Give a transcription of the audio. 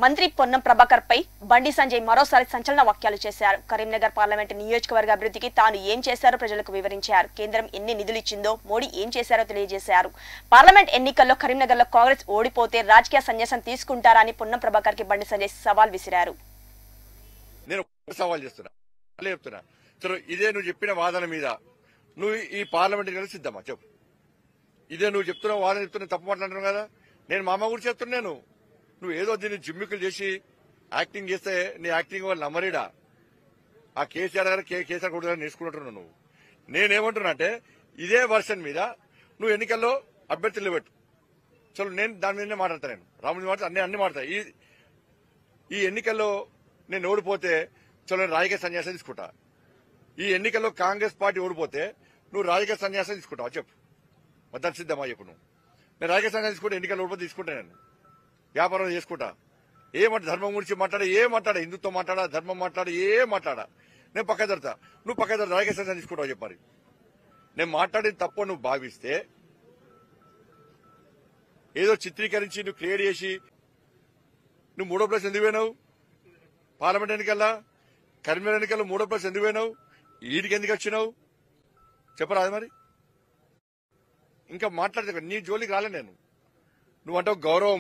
మంత్రి పొన్నం ప్రభాకర్ పై బండి సంజయ్ మరోసారి సంచలన వ్యాఖ్యలు చేశారు. కరీంనగర్ పార్లమెంట్ నియోజకవర్గ అభివృద్ధికి తాను ఏం చేశారో ప్రజలకు వివరించారు. కేంద్రం ఎన్ని నిధులు ఇచ్చిందో మోడీ ఏం చేశారో తెలియజేశారు. పార్లమెంట్ ఎన్నికల్లో కరీంనగర్ లో కాంగ్రెస్ ఓడిపోతే రాజకీయ సన్యాసం తీసుకుంటారని పొన్నం ప్రభాకర్ కి బండి సంజయ్ సవాల్ విసిరారు. నేను సవాల్ చేస్తున్నా, చెప్తున్నా, సరే ఇదే నువ్వు చెప్పిన వాదన మీద నువ్వు ఈ పార్లమెంట్ ఎన్నికలు సిద్ధమా చెప్పు. ఇదే నువ్వు చెప్తున్న వాదన చెప్తున్నా, తప్పు మాట్లాడుతున్నావు కదా. నేను మా అమ్మ గురించి చెప్తున్నాను. నువ్వు ఏదో దీన్ని జిమ్మికులు చేసి యాక్టింగ్ చేస్తే నీ యాక్టింగ్ వాళ్ళు నమ్మరీడా. ఆ కేసీఆర్ గారు కేసీఆర్ కూడా నేర్చుకుంటున్నావు నువ్వు. నేనేమంటున్నా అంటే ఇదే వర్షన్ మీద నువ్వు ఎన్నికల్లో అభ్యర్థులు పెట్టు. చలో నేను దాని మీదనే మాట్లాడతా. నేను రాముడి మాట అన్ని మాట్లాడతా. ఈ ఎన్నికల్లో నేను ఓడిపోతే చలో నేను రాజకీయ సన్యాసం తీసుకుంటా. ఈ ఎన్నికల్లో కాంగ్రెస్ పార్టీ ఓడిపోతే నువ్వు రాజకీయ సన్యాసం తీసుకుంటావా చెప్పు. మొత్తం సిద్ధమా చెప్పు. నువ్వు నేను రాజకీయ సన్యాసం తీసుకుంటే ఎన్నికల్లో ఓడిపోతే తీసుకుంటా. నేను వ్యాపారం చేసుకుంటా. ఏమంట ధర్మం గురించి మాట్లాడా, హిందుత్వం మాట్లాడా, ధర్మం మాట్లాడా, మాట్లాడా నేను పక్క జరుగుతా. నువ్వు పక్క జరుగుతా రాజకీయ సన్యాసం తీసుకుంటావు చెప్పాలి. నేను మాట్లాడిన తప్పు నువ్వు భావిస్తే ఏదో చిత్రీకరించి నువ్వు క్రియేట్ చేసి నువ్వు 3వ ప్లేస్ ఎందుకు పోయినావు? పార్లమెంట్ ఎన్నికల్లా కరీంనగర్ ఎన్నికల్లో 3వ ప్లేస్ ఎందుకు పోయినావు? ఈడికి ఎందుకు వచ్చినావు చెప్పరాదు మరి. ఇంకా మాట్లాడితే నీ జోలికి రాలే నేను. నువ్వంటావు గౌరవం